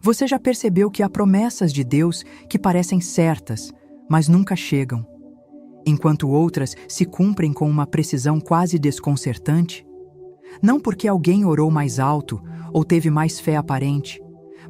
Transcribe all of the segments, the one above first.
Você já percebeu que há promessas de Deus que parecem certas, mas nunca chegam, enquanto outras se cumprem com uma precisão quase desconcertante? Não porque alguém orou mais alto ou teve mais fé aparente,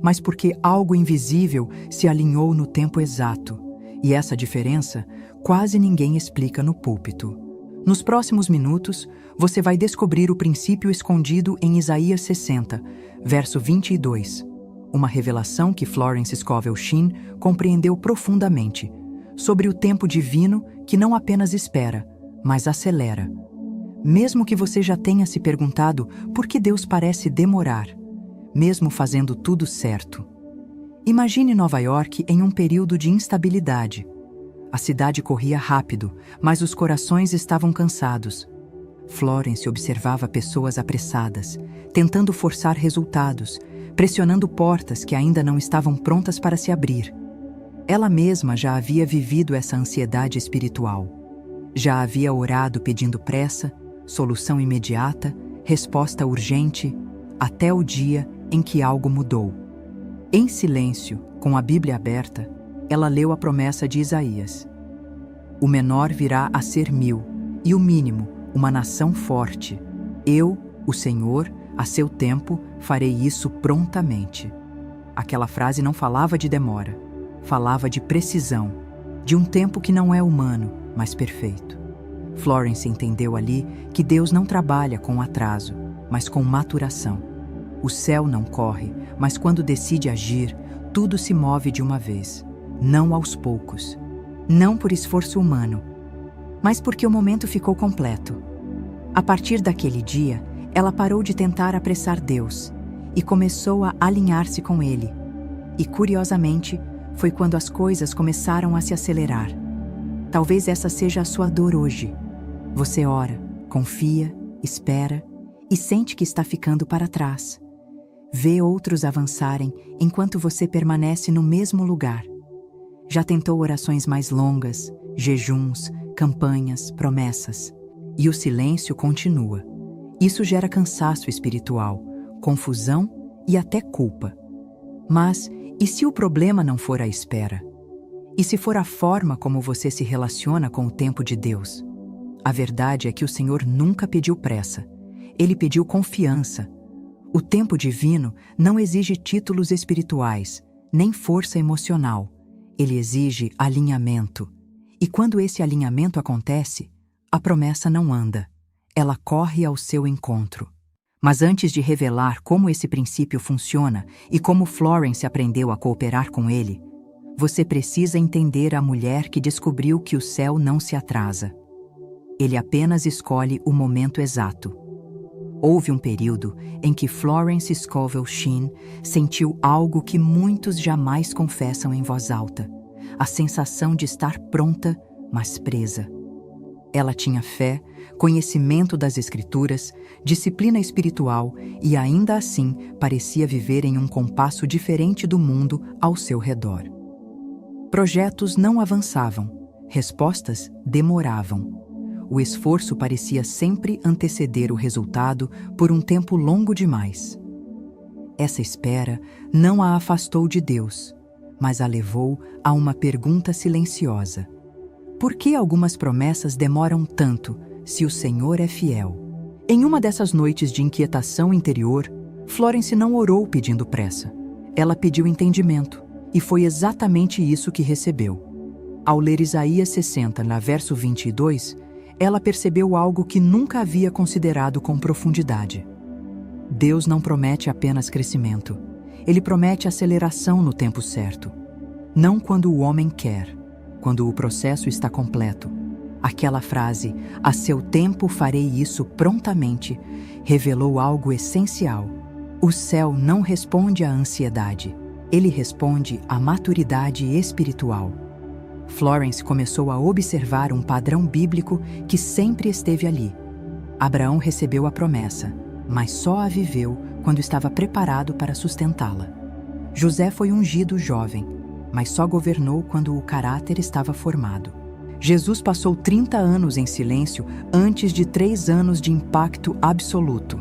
mas porque algo invisível se alinhou no tempo exato, e essa diferença quase ninguém explica no púlpito. Nos próximos minutos, você vai descobrir o princípio escondido em Isaías 60, verso 22, uma revelação que Florence Scovel Shinn compreendeu profundamente, sobre o tempo divino que não apenas espera, mas acelera. Mesmo que você já tenha se perguntado por que Deus parece demorar, mesmo fazendo tudo certo. Imagine Nova York em um período de instabilidade. A cidade corria rápido, mas os corações estavam cansados. Florence observava pessoas apressadas, tentando forçar resultados, pressionando portas que ainda não estavam prontas para se abrir. Ela mesma já havia vivido essa ansiedade espiritual. Já havia orado pedindo pressa, solução imediata, resposta urgente, até o dia em que algo mudou. Em silêncio, com a Bíblia aberta, ela leu a promessa de Isaías. O menor virá a ser 1000, e o mínimo, uma nação forte. Eu, o Senhor, a seu tempo, farei isso prontamente. Aquela frase não falava de demora, falava de precisão, de um tempo que não é humano, mas perfeito. Florence entendeu ali que Deus não trabalha com atraso, mas com maturação. O céu não corre, mas quando decide agir, tudo se move de uma vez. Não aos poucos, não por esforço humano, mas porque o momento ficou completo. A partir daquele dia, ela parou de tentar apressar Deus e começou a alinhar-se com Ele. E, curiosamente, foi quando as coisas começaram a se acelerar. Talvez essa seja a sua dor hoje. Você ora, confia, espera e sente que está ficando para trás. Vê outros avançarem enquanto você permanece no mesmo lugar. Já tentou orações mais longas, jejuns, campanhas, promessas. E o silêncio continua. Isso gera cansaço espiritual, confusão e até culpa. Mas, e se o problema não for a espera? E se for a forma como você se relaciona com o tempo de Deus? A verdade é que o Senhor nunca pediu pressa. Ele pediu confiança. O tempo divino não exige títulos espirituais, nem força emocional. Ele exige alinhamento. E quando esse alinhamento acontece, a promessa não anda. Ela corre ao seu encontro. Mas antes de revelar como esse princípio funciona e como Florence aprendeu a cooperar com ele, você precisa entender a mulher que descobriu que o céu não se atrasa. Ele apenas escolhe o momento exato. Houve um período em que Florence Scovel Shinn sentiu algo que muitos jamais confessam em voz alta: a sensação de estar pronta, mas presa. Ela tinha fé, conhecimento das Escrituras, disciplina espiritual e ainda assim parecia viver em um compasso diferente do mundo ao seu redor. Projetos não avançavam, respostas demoravam. O esforço parecia sempre anteceder o resultado por um tempo longo demais. Essa espera não a afastou de Deus, mas a levou a uma pergunta silenciosa: por que algumas promessas demoram tanto, se o Senhor é fiel? Em uma dessas noites de inquietação interior, Florence não orou pedindo pressa. Ela pediu entendimento, e foi exatamente isso que recebeu. Ao ler Isaías 60, na verso 22, ela percebeu algo que nunca havia considerado com profundidade. Deus não promete apenas crescimento. Ele promete aceleração no tempo certo. Não quando o homem quer, quando o processo está completo. Aquela frase, "a seu tempo farei isso prontamente", revelou algo essencial. O céu não responde à ansiedade. Ele responde à maturidade espiritual. Florence começou a observar um padrão bíblico que sempre esteve ali. Abraão recebeu a promessa, mas só a viveu quando estava preparado para sustentá-la. José foi ungido jovem, mas só governou quando o caráter estava formado. Jesus passou 30 anos em silêncio antes de 3 anos de impacto absoluto.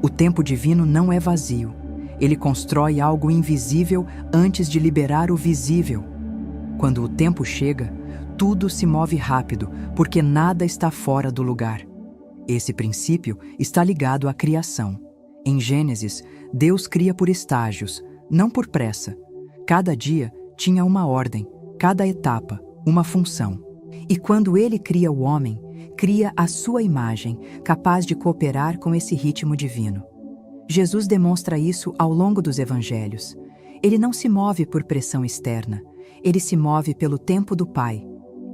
O tempo divino não é vazio. Ele constrói algo invisível antes de liberar o visível. Quando o tempo chega, tudo se move rápido, porque nada está fora do lugar. Esse princípio está ligado à criação. Em Gênesis, Deus cria por estágios, não por pressa. Cada dia tinha uma ordem, cada etapa, uma função. E quando Ele cria o homem, cria a sua imagem, capaz de cooperar com esse ritmo divino. Jesus demonstra isso ao longo dos evangelhos. Ele não se move por pressão externa, ele se move pelo tempo do Pai.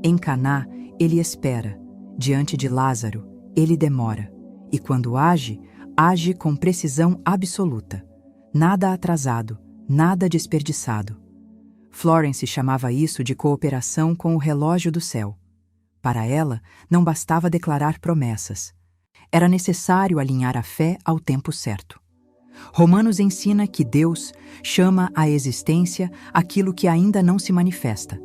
Em Caná, ele espera. Diante de Lázaro, ele demora. E quando age, age com precisão absoluta. Nada atrasado, nada desperdiçado. Florence chamava isso de cooperação com o relógio do céu. Para ela, não bastava declarar promessas. Era necessário alinhar a fé ao tempo certo. Romanos ensina que Deus chama à existência aquilo que ainda não se manifesta.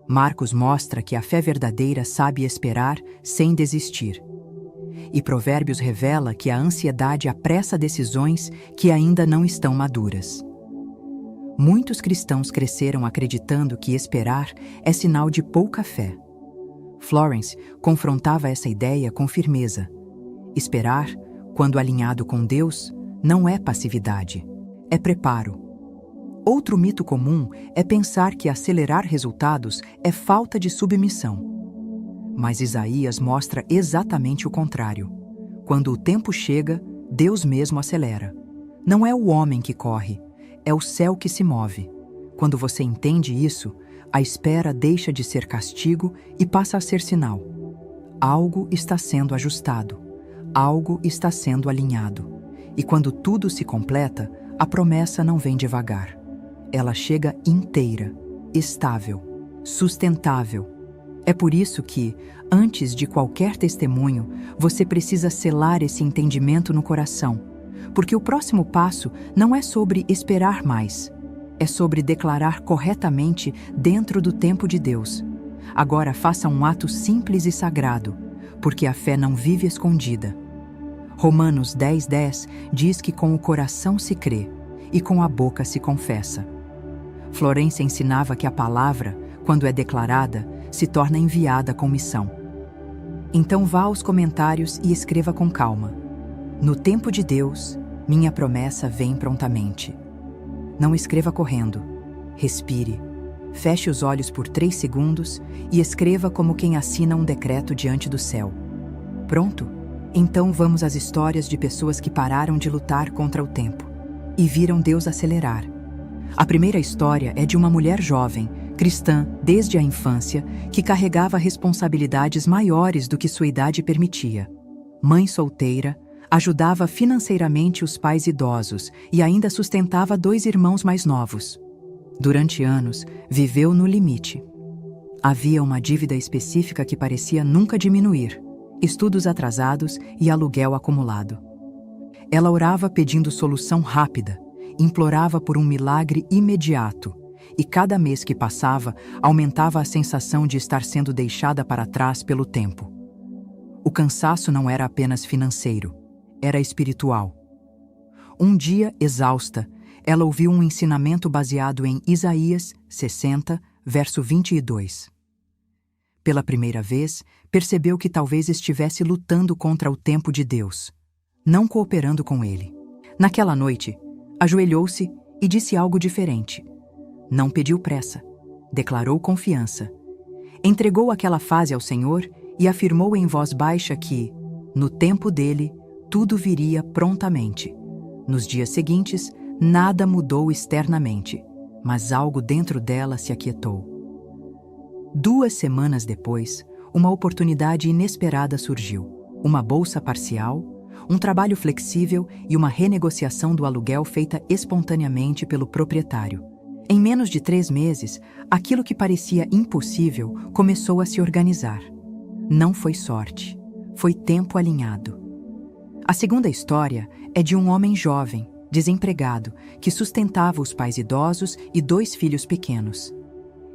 Marcos mostra que a fé verdadeira sabe esperar sem desistir. E Provérbios revela que a ansiedade apressa decisões que ainda não estão maduras. Muitos cristãos cresceram acreditando que esperar é sinal de pouca fé. Florence confrontava essa ideia com firmeza. Esperar, quando alinhado com Deus, não é passividade, é preparo. Outro mito comum é pensar que acelerar resultados é falta de submissão. Mas Isaías mostra exatamente o contrário. Quando o tempo chega, Deus mesmo acelera. Não é o homem que corre, é o céu que se move. Quando você entende isso, a espera deixa de ser castigo e passa a ser sinal. Algo está sendo ajustado, algo está sendo alinhado. E quando tudo se completa, a promessa não vem devagar. Ela chega inteira, estável, sustentável. É por isso que, antes de qualquer testemunho, você precisa selar esse entendimento no coração. Porque o próximo passo não é sobre esperar mais. É sobre declarar corretamente dentro do tempo de Deus. Agora faça um ato simples e sagrado, porque a fé não vive escondida. Romanos 10:10 diz que com o coração se crê e com a boca se confessa. Florence ensinava que a palavra, quando é declarada, se torna enviada com missão. Então vá aos comentários e escreva com calma. No tempo de Deus, minha promessa vem prontamente. Não escreva correndo. Respire. Feche os olhos por 3 segundos e escreva como quem assina um decreto diante do céu. Pronto? Então vamos às histórias de pessoas que pararam de lutar contra o tempo e viram Deus acelerar. A primeira história é de uma mulher jovem, cristã desde a infância, que carregava responsabilidades maiores do que sua idade permitia. Mãe solteira, ajudava financeiramente os pais idosos e ainda sustentava 2 irmãos mais novos. Durante anos, viveu no limite. Havia uma dívida específica que parecia nunca diminuir, estudos atrasados e aluguel acumulado. Ela orava pedindo solução rápida, implorava por um milagre imediato, e cada mês que passava, aumentava a sensação de estar sendo deixada para trás pelo tempo. O cansaço não era apenas financeiro, era espiritual. Um dia, exausta, ela ouviu um ensinamento baseado em Isaías 60, verso 22. Pela primeira vez, percebeu que talvez estivesse lutando contra o tempo de Deus, não cooperando com ele. Naquela noite, ajoelhou-se e disse algo diferente. Não pediu pressa, declarou confiança. Entregou aquela fase ao Senhor e afirmou em voz baixa que, no tempo dele, tudo viria prontamente. Nos dias seguintes, nada mudou externamente, mas algo dentro dela se aquietou. 2 semanas depois, uma oportunidade inesperada surgiu. Uma bolsa parcial, um trabalho flexível e uma renegociação do aluguel feita espontaneamente pelo proprietário. Em menos de 3 meses, aquilo que parecia impossível começou a se organizar. Não foi sorte, foi tempo alinhado. A segunda história é de um homem jovem, desempregado, que sustentava os pais idosos e 2 filhos pequenos.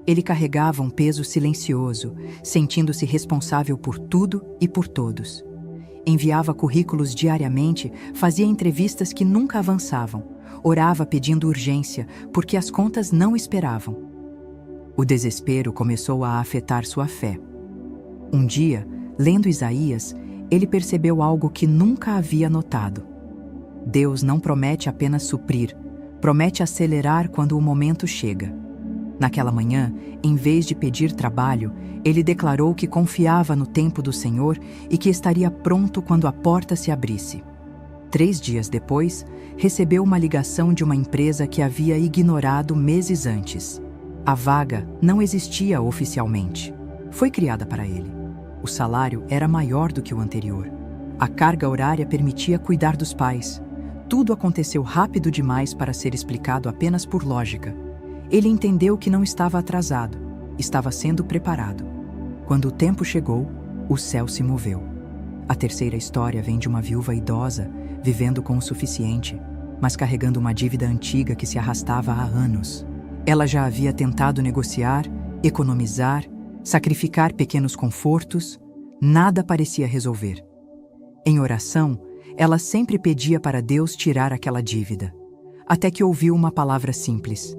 Ele carregava um peso silencioso, sentindo-se responsável por tudo e por todos. Enviava currículos diariamente, fazia entrevistas que nunca avançavam, orava pedindo urgência, porque as contas não esperavam. O desespero começou a afetar sua fé. Um dia, lendo Isaías, ele percebeu algo que nunca havia notado. Deus não promete apenas suprir, promete acelerar quando o momento chega. Naquela manhã, em vez de pedir trabalho, ele declarou que confiava no tempo do Senhor e que estaria pronto quando a porta se abrisse. 3 dias depois, recebeu uma ligação de uma empresa que havia ignorado meses antes. A vaga não existia oficialmente. Foi criada para ele. O salário era maior do que o anterior. A carga horária permitia cuidar dos pais. Tudo aconteceu rápido demais para ser explicado apenas por lógica. Ele entendeu que não estava atrasado, estava sendo preparado. Quando o tempo chegou, o céu se moveu. A terceira história vem de uma viúva idosa, vivendo com o suficiente, mas carregando uma dívida antiga que se arrastava há anos. Ela já havia tentado negociar, economizar, sacrificar pequenos confortos, nada parecia resolver. Em oração, ela sempre pedia para Deus tirar aquela dívida, até que ouviu uma palavra simples: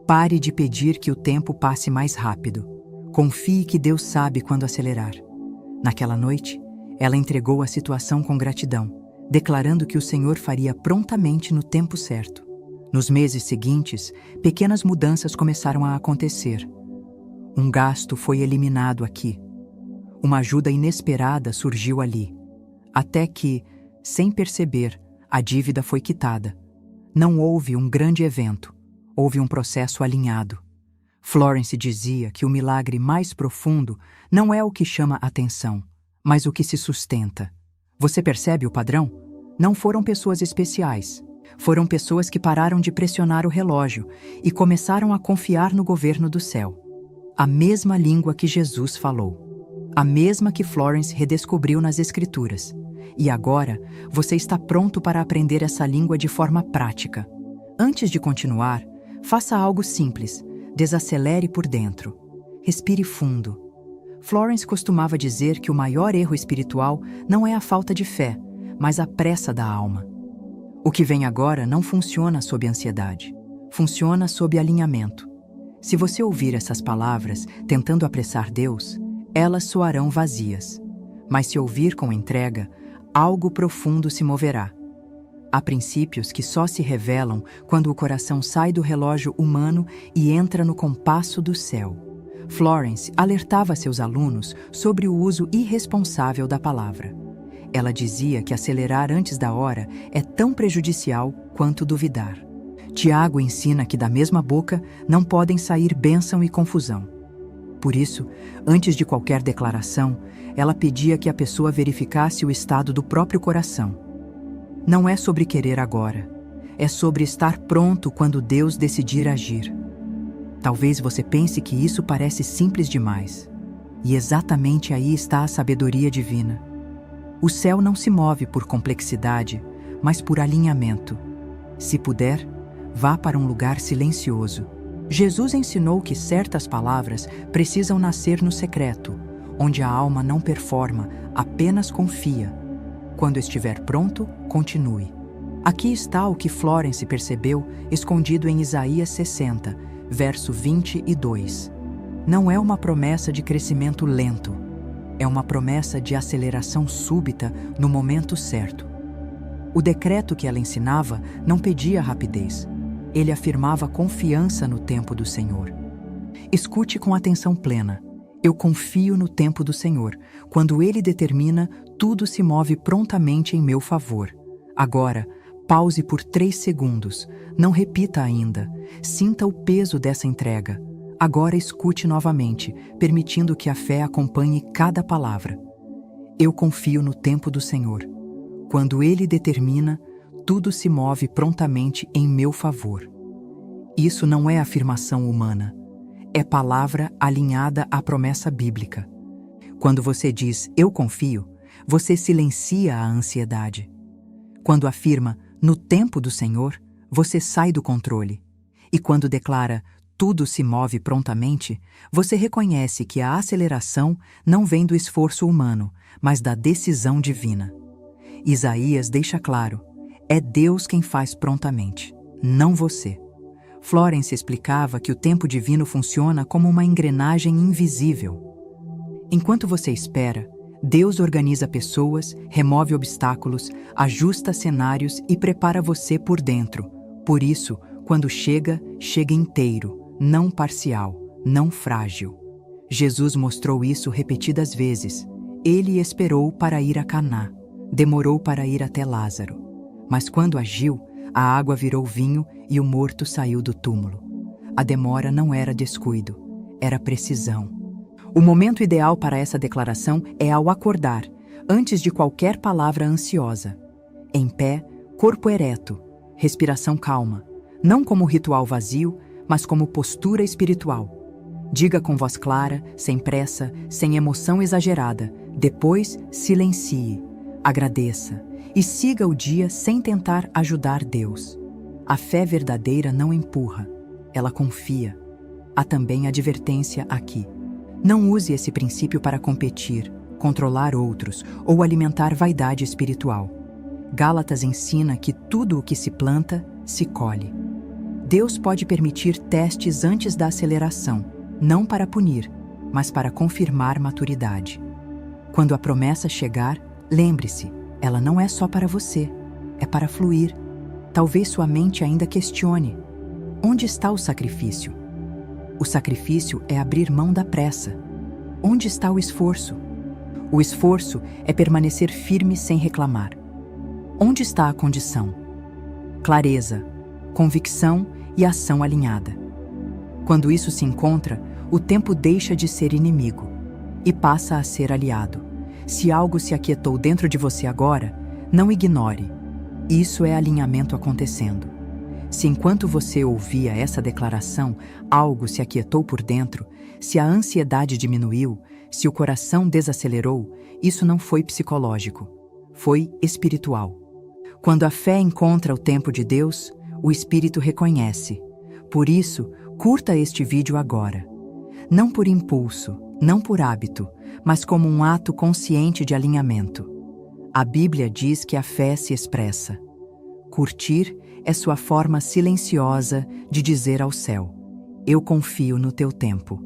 pare de pedir que o tempo passe mais rápido. Confie que Deus sabe quando acelerar. Naquela noite, ela entregou a situação com gratidão, declarando que o Senhor faria prontamente no tempo certo. Nos meses seguintes, pequenas mudanças começaram a acontecer. Um gasto foi eliminado aqui. Uma ajuda inesperada surgiu ali. Até que, sem perceber, a dívida foi quitada. Não houve um grande evento, houve um processo alinhado. Florence dizia que o milagre mais profundo não é o que chama atenção, mas o que se sustenta. Você percebe o padrão? Não foram pessoas especiais. Foram pessoas que pararam de pressionar o relógio e começaram a confiar no governo do céu. A mesma língua que Jesus falou. A mesma que Florence redescobriu nas Escrituras. E agora, você está pronto para aprender essa língua de forma prática. Antes de continuar, faça algo simples. Desacelere por dentro. Respire fundo. Florence costumava dizer que o maior erro espiritual não é a falta de fé, mas a pressa da alma. O que vem agora não funciona sob ansiedade. Funciona sob alinhamento. Se você ouvir essas palavras tentando apressar Deus, elas soarão vazias. Mas se ouvir com entrega, algo profundo se moverá. Há princípios que só se revelam quando o coração sai do relógio humano e entra no compasso do céu. Florence alertava seus alunos sobre o uso irresponsável da palavra. Ela dizia que acelerar antes da hora é tão prejudicial quanto duvidar. Tiago ensina que da mesma boca não podem sair bênção e confusão. Por isso, antes de qualquer declaração, ela pedia que a pessoa verificasse o estado do próprio coração. Não é sobre querer agora, é sobre estar pronto quando Deus decidir agir. Talvez você pense que isso parece simples demais, e exatamente aí está a sabedoria divina. O céu não se move por complexidade, mas por alinhamento. Se puder, vá para um lugar silencioso. Jesus ensinou que certas palavras precisam nascer no secreto, onde a alma não performa, apenas confia. Quando estiver pronto, continue. Aqui está o que Florence percebeu escondido em Isaías 60, verso 22. Não é uma promessa de crescimento lento, é uma promessa de aceleração súbita no momento certo. O decreto que ela ensinava não pedia rapidez. Ele afirmava confiança no tempo do Senhor. Escute com atenção plena. Eu confio no tempo do Senhor. Quando Ele determina, tudo se move prontamente em meu favor. Agora, pause por 3 segundos. Não repita ainda. Sinta o peso dessa entrega. Agora escute novamente, permitindo que a fé acompanhe cada palavra. Eu confio no tempo do Senhor. Quando Ele determina, tudo se move prontamente em meu favor. Isso não é afirmação humana. É palavra alinhada à promessa bíblica. Quando você diz, eu confio, você silencia a ansiedade. Quando afirma, no tempo do Senhor, você sai do controle. E quando declara, tudo se move prontamente, você reconhece que a aceleração não vem do esforço humano, mas da decisão divina. Isaías deixa claro: é Deus quem faz prontamente, não você. Florence explicava que o tempo divino funciona como uma engrenagem invisível. Enquanto você espera, Deus organiza pessoas, remove obstáculos, ajusta cenários e prepara você por dentro. Por isso, quando chega, chega inteiro, não parcial, não frágil. Jesus mostrou isso repetidas vezes. Ele esperou para ir a Caná, demorou para ir até Lázaro. Mas quando agiu, a água virou vinho e o morto saiu do túmulo. A demora não era descuido, era precisão. O momento ideal para essa declaração é ao acordar, antes de qualquer palavra ansiosa. Em pé, corpo ereto, respiração calma, não como ritual vazio, mas como postura espiritual. Diga com voz clara, sem pressa, sem emoção exagerada. Depois, silencie, agradeça e siga o dia sem tentar ajudar Deus. A fé verdadeira não empurra, ela confia. Há também advertência aqui. Não use esse princípio para competir, controlar outros ou alimentar vaidade espiritual. Gálatas ensina que tudo o que se planta, se colhe. Deus pode permitir testes antes da aceleração, não para punir, mas para confirmar maturidade. Quando a promessa chegar, lembre-se, ela não é só para você, é para fluir. Talvez sua mente ainda questione: onde está o sacrifício? O sacrifício é abrir mão da pressa. Onde está o esforço? O esforço é permanecer firme sem reclamar. Onde está a condição? Clareza, convicção e ação alinhada. Quando isso se encontra, o tempo deixa de ser inimigo e passa a ser aliado. Se algo se aquietou dentro de você agora, não ignore. Isso é alinhamento acontecendo. Se enquanto você ouvia essa declaração, algo se aquietou por dentro, se a ansiedade diminuiu, se o coração desacelerou, isso não foi psicológico, foi espiritual. Quando a fé encontra o tempo de Deus, o Espírito reconhece. Por isso, curta este vídeo agora. Não por impulso, não por hábito, mas como um ato consciente de alinhamento. A Bíblia diz que a fé se expressa. Curtir é sua forma silenciosa de dizer ao céu: eu confio no teu tempo.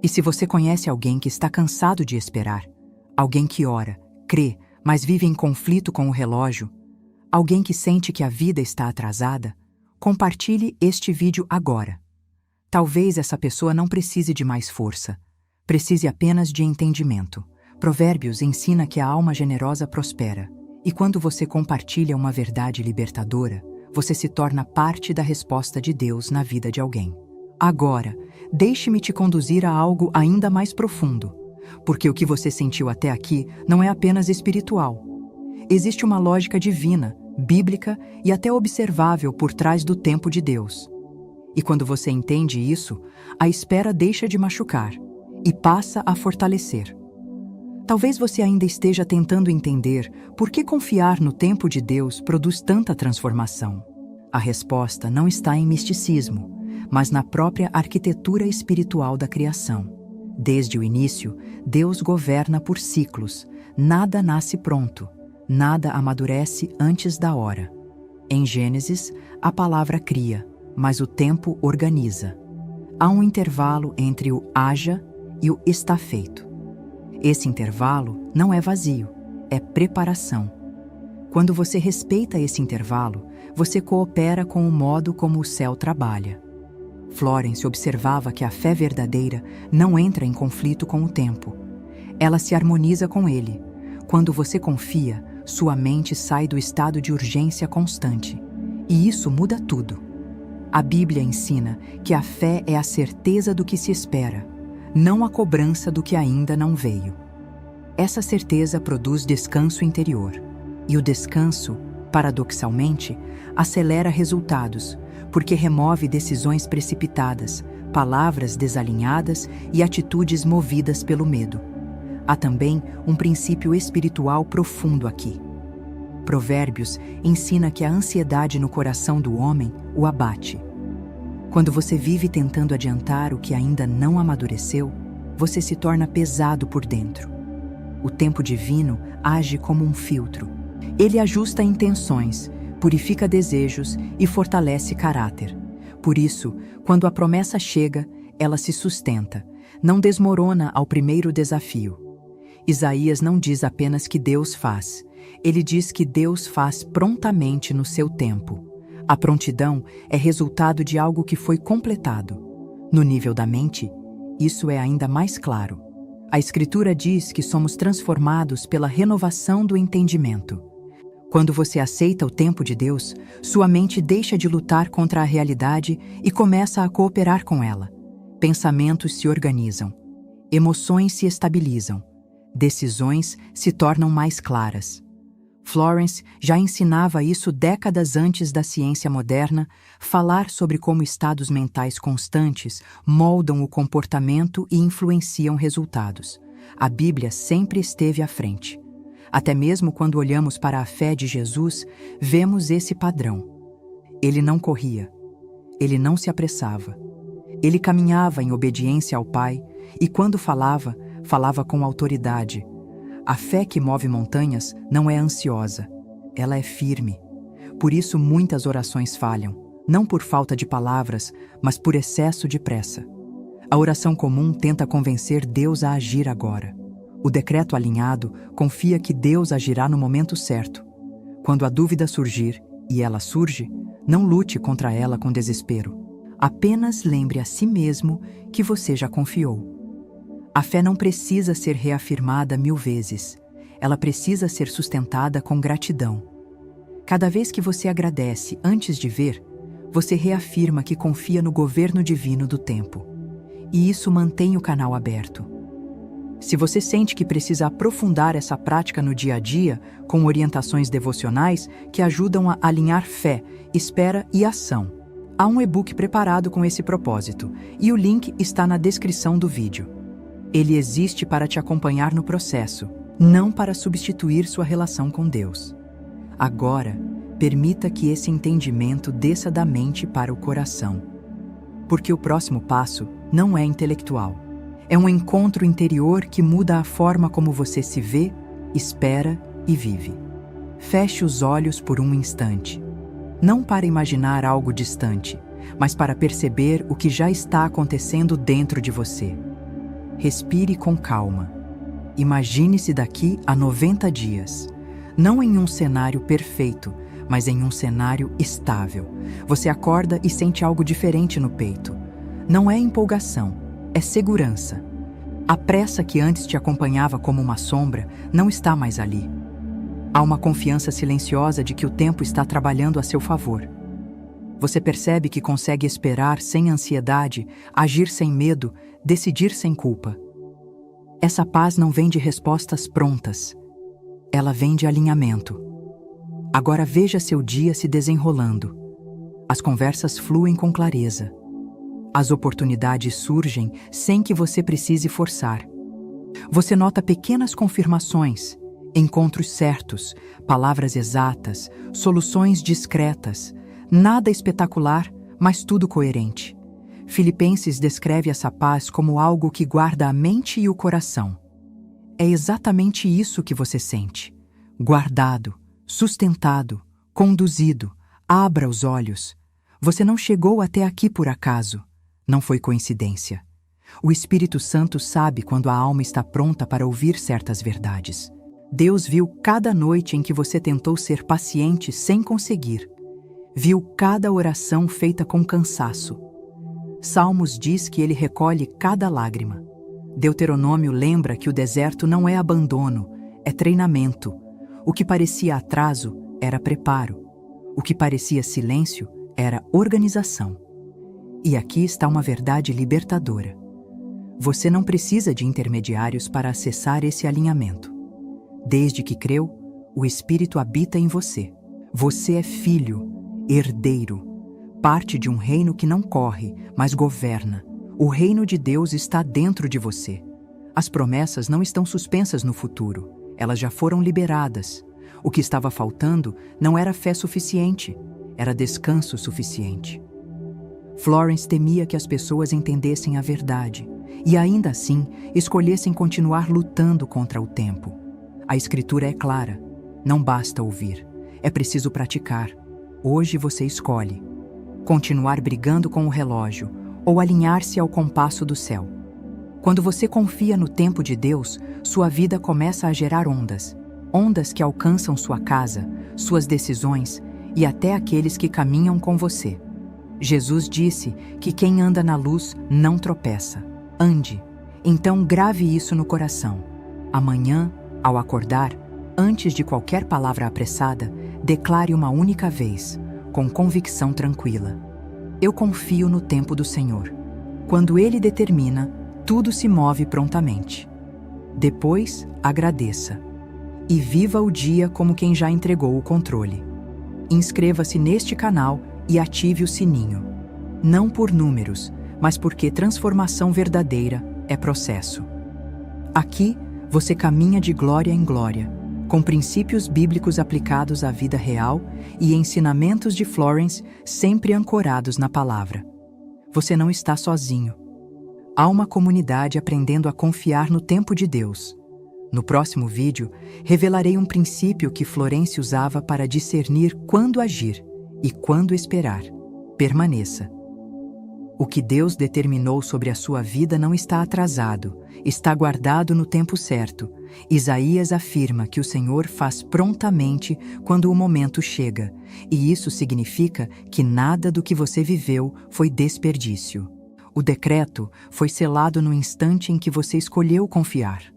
E se você conhece alguém que está cansado de esperar, alguém que ora, crê, mas vive em conflito com o relógio, alguém que sente que a vida está atrasada, compartilhe este vídeo agora. Talvez essa pessoa não precise de mais força, precise apenas de entendimento. Provérbios ensina que a alma generosa prospera, e quando você compartilha uma verdade libertadora, você se torna parte da resposta de Deus na vida de alguém. Agora, deixe-me te conduzir a algo ainda mais profundo, porque o que você sentiu até aqui não é apenas espiritual. Existe uma lógica divina, bíblica e até observável por trás do tempo de Deus. E quando você entende isso, a espera deixa de machucar e passa a fortalecer. Talvez você ainda esteja tentando entender por que confiar no tempo de Deus produz tanta transformação. A resposta não está em misticismo, mas na própria arquitetura espiritual da criação. Desde o início, Deus governa por ciclos. Nada nasce pronto, nada amadurece antes da hora. Em Gênesis, a palavra cria, mas o tempo organiza. Há um intervalo entre o haja e o está feito. Esse intervalo não é vazio, é preparação. Quando você respeita esse intervalo, você coopera com o modo como o céu trabalha. Florence observava que a fé verdadeira não entra em conflito com o tempo. Ela se harmoniza com ele. Quando você confia, sua mente sai do estado de urgência constante. E isso muda tudo. A Bíblia ensina que a fé é a certeza do que se espera, não a cobrança do que ainda não veio. Essa certeza produz descanso interior. E o descanso, paradoxalmente, acelera resultados, porque remove decisões precipitadas, palavras desalinhadas e atitudes movidas pelo medo. Há também um princípio espiritual profundo aqui. Provérbios ensina que a ansiedade no coração do homem o abate. Quando você vive tentando adiantar o que ainda não amadureceu, você se torna pesado por dentro. O tempo divino age como um filtro. Ele ajusta intenções, purifica desejos e fortalece caráter. Por isso, quando a promessa chega, ela se sustenta, não desmorona ao primeiro desafio. Isaías não diz apenas que Deus faz, ele diz que Deus faz prontamente no seu tempo. A prontidão é resultado de algo que foi completado. No nível da mente, isso é ainda mais claro. A Escritura diz que somos transformados pela renovação do entendimento. Quando você aceita o tempo de Deus, sua mente deixa de lutar contra a realidade e começa a cooperar com ela. Pensamentos se organizam, emoções se estabilizam, decisões se tornam mais claras. Florence já ensinava isso décadas antes da ciência moderna, falar sobre como estados mentais constantes moldam o comportamento e influenciam resultados. A Bíblia sempre esteve à frente. Até mesmo quando olhamos para a fé de Jesus, vemos esse padrão. Ele não corria, ele não se apressava. Ele caminhava em obediência ao Pai e quando falava, falava com autoridade. A fé que move montanhas não é ansiosa, ela é firme. Por isso muitas orações falham, não por falta de palavras, mas por excesso de pressa. A oração comum tenta convencer Deus a agir agora. O decreto alinhado confia que Deus agirá no momento certo. Quando a dúvida surgir, e ela surge, não lute contra ela com desespero. Apenas lembre a si mesmo que você já confiou. A fé não precisa ser reafirmada 1000 vezes. Ela precisa ser sustentada com gratidão. Cada vez que você agradece antes de ver, você reafirma que confia no governo divino do tempo. E isso mantém o canal aberto. Se você sente que precisa aprofundar essa prática no dia a dia, com orientações devocionais que ajudam a alinhar fé, espera e ação, há um e-book preparado com esse propósito, e o link está na descrição do vídeo. Ele existe para te acompanhar no processo, não para substituir sua relação com Deus. Agora, permita que esse entendimento desça da mente para o coração. Porque o próximo passo não é intelectual. É um encontro interior que muda a forma como você se vê, espera e vive. Feche os olhos por um instante. Não para imaginar algo distante, mas para perceber o que já está acontecendo dentro de você. Respire com calma. Imagine-se daqui a 90 dias. Não em um cenário perfeito, mas em um cenário estável. Você acorda e sente algo diferente no peito. Não é empolgação, é segurança. A pressa que antes te acompanhava como uma sombra não está mais ali. Há uma confiança silenciosa de que o tempo está trabalhando a seu favor. Você percebe que consegue esperar sem ansiedade, agir sem medo, decidir sem culpa. Essa paz não vem de respostas prontas. Ela vem de alinhamento. Agora veja seu dia se desenrolando. As conversas fluem com clareza. As oportunidades surgem sem que você precise forçar. Você nota pequenas confirmações, encontros certos, palavras exatas, soluções discretas. Nada espetacular, mas tudo coerente. Filipenses descreve essa paz como algo que guarda a mente e o coração. É exatamente isso que você sente. Guardado, sustentado, conduzido. Abra os olhos. Você não chegou até aqui por acaso. Não foi coincidência. O Espírito Santo sabe quando a alma está pronta para ouvir certas verdades. Deus viu cada noite em que você tentou ser paciente sem conseguir. Viu cada oração feita com cansaço. Salmos diz que ele recolhe cada lágrima. Deuteronômio lembra que o deserto não é abandono, é treinamento. O que parecia atraso era preparo. O que parecia silêncio era organização. E aqui está uma verdade libertadora. Você não precisa de intermediários para acessar esse alinhamento. Desde que creu, o Espírito habita em você. Você é filho, herdeiro, parte de um reino que não corre, mas governa. O reino de Deus está dentro de você. As promessas não estão suspensas no futuro, elas já foram liberadas. O que estava faltando não era fé suficiente, era descanso suficiente. Florence temia que as pessoas entendessem a verdade e, ainda assim, escolhessem continuar lutando contra o tempo. A Escritura é clara. Não basta ouvir, é preciso praticar. Hoje você escolhe continuar brigando com o relógio ou alinhar-se ao compasso do céu. Quando você confia no tempo de Deus, sua vida começa a gerar ondas. Ondas que alcançam sua casa, suas decisões e até aqueles que caminham com você. Jesus disse que quem anda na luz não tropeça. Ande. Então grave isso no coração. Amanhã, ao acordar, antes de qualquer palavra apressada, declare uma única vez, com convicção tranquila: eu confio no tempo do Senhor. Quando Ele determina, tudo se move prontamente. Depois, agradeça. E viva o dia como quem já entregou o controle. Inscreva-se neste canal e ative o sininho. Não por números, mas porque transformação verdadeira é processo. Aqui, você caminha de glória em glória, com princípios bíblicos aplicados à vida real e ensinamentos de Florence sempre ancorados na palavra. Você não está sozinho. Há uma comunidade aprendendo a confiar no tempo de Deus. No próximo vídeo, revelarei um princípio que Florence usava para discernir quando agir e quando esperar. Permaneça. O que Deus determinou sobre a sua vida não está atrasado, está guardado no tempo certo. Isaías afirma que o Senhor faz prontamente quando o momento chega, e isso significa que nada do que você viveu foi desperdício. O decreto foi selado no instante em que você escolheu confiar.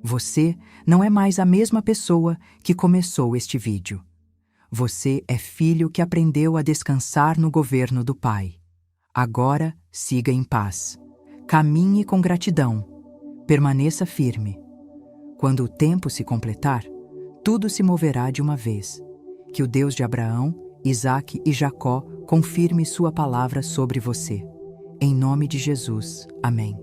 Você não é mais a mesma pessoa que começou este vídeo. Você é filho que aprendeu a descansar no governo do Pai. Agora, siga em paz. Caminhe com gratidão. Permaneça firme. Quando o tempo se completar, tudo se moverá de uma vez. Que o Deus de Abraão, Isaque e Jacó confirme sua palavra sobre você. Em nome de Jesus. Amém.